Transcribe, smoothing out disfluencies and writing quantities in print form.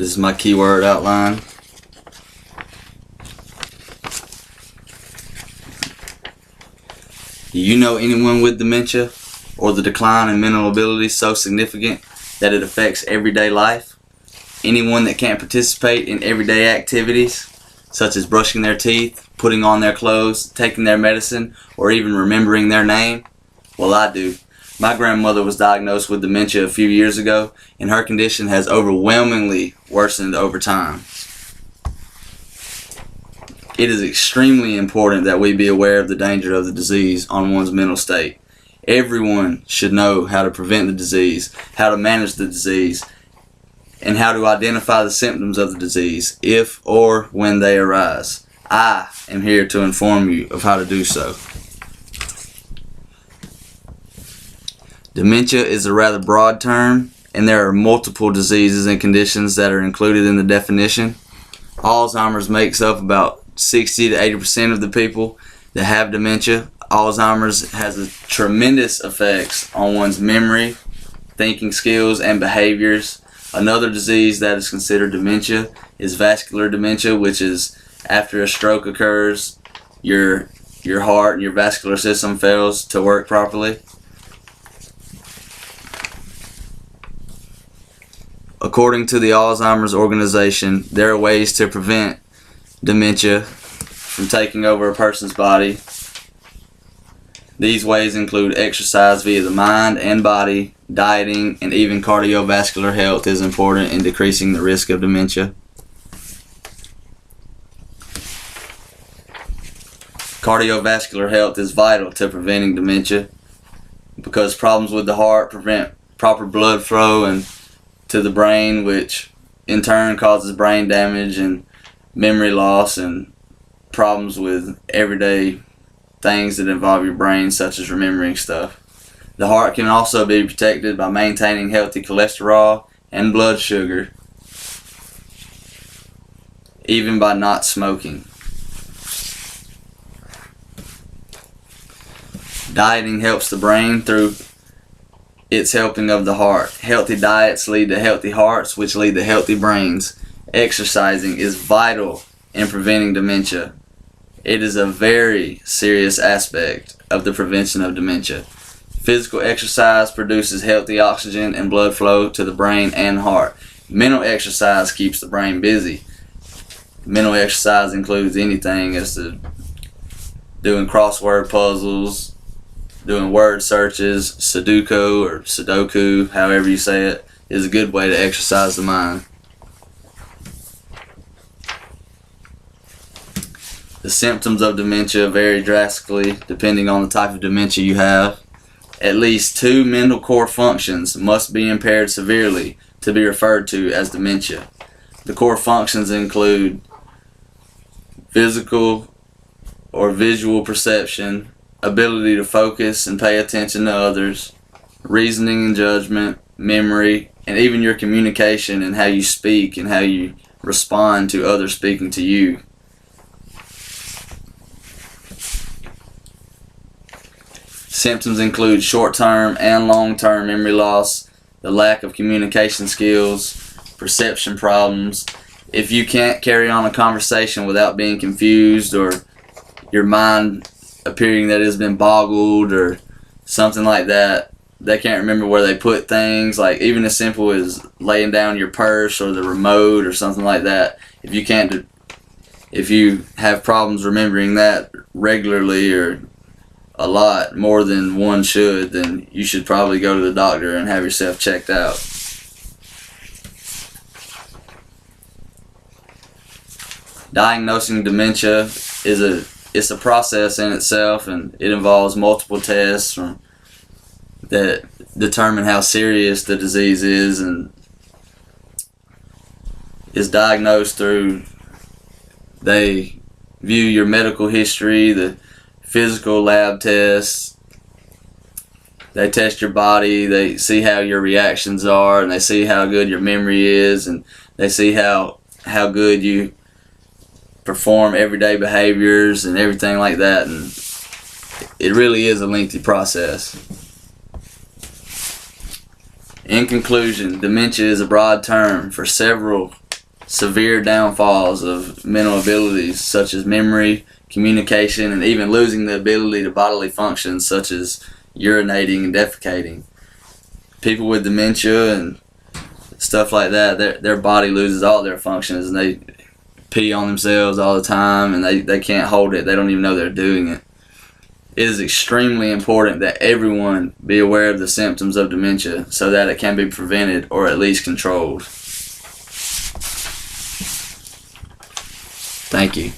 This is my keyword outline. Do you know anyone with dementia or the decline in mental ability so significant that it affects everyday life? Anyone that can't participate in everyday activities such as brushing their teeth, putting on their clothes, taking their medicine, or even remembering their name? Well, I do. My grandmother was diagnosed with dementia a few years ago, and her condition has overwhelmingly worsened over time. It is extremely important that we be aware of the danger of the disease on one's mental state. Everyone should know how to prevent the disease, how to manage the disease, and how to identify the symptoms of the disease if or when they arise. I am here to inform you of how to do so. Dementia is a rather broad term, and there are multiple diseases and conditions that are included in the definition. Alzheimer's makes up about 60 to 80% of the people that have dementia. Alzheimer's has a tremendous effects on one's memory, thinking skills, and behaviors. Another disease that is considered dementia is vascular dementia, which is after a stroke occurs, your heart and your vascular system fails to work properly. According to the Alzheimer's organization, there are ways to prevent dementia from taking over a person's body. These ways include exercise via the mind and body, dieting, and even cardiovascular health is important in decreasing the risk of dementia. Cardiovascular health is vital to preventing dementia because problems with the heart prevent proper blood flow and to the brain, which in turn causes brain damage and memory loss and problems with everyday things that involve your brain, such as remembering stuff. The heart can also be protected by maintaining healthy cholesterol and blood sugar, even by not smoking. Dieting helps the brain through its helping of the heart. Healthy diets lead to healthy hearts, which lead to healthy brains. Exercising is vital in preventing dementia. It is a very serious aspect of the prevention of dementia. Physical exercise produces healthy oxygen and blood flow to the brain and heart. Mental exercise keeps the brain busy. Mental exercise includes anything as to doing crossword puzzles, doing word searches. Sudoku, however you say it, is a good way to exercise the mind. The symptoms of dementia vary drastically depending on the type of dementia you have. At least 2 mental core functions must be impaired severely to be referred to as dementia. The core functions include physical or visual perception, ability to focus and pay attention to others, reasoning and judgment, memory, and even your communication and how you speak and how you respond to others speaking to you. Symptoms include short-term and long-term memory loss, the lack of communication skills, perception problems. If you can't carry on a conversation without being confused or your mind appearing that it's been boggled or something like that, they can't remember where they put things, like even as simple as laying down your purse or the remote or something like that. If you have problems remembering that regularly or a lot more than one should, then you should probably go to the doctor and have yourself checked out. Diagnosing dementia it's a process in itself, and it involves multiple tests that determine how serious the disease is, and is diagnosed through, they view your medical history, the physical lab tests, they test your body, they see how your reactions are, and they see how good your memory is, and they see how good you perform everyday behaviors and everything like that. And it really is a lengthy process. In conclusion, dementia is a broad term for several severe downfalls of mental abilities such as memory, communication, and even losing the ability to bodily functions such as urinating and defecating. People with dementia and stuff like that, their body loses all their functions, and they pee on themselves all the time, and they can't hold it. They don't even know they're doing it. It is extremely important that everyone be aware of the symptoms of dementia so that it can be prevented or at least controlled. Thank you.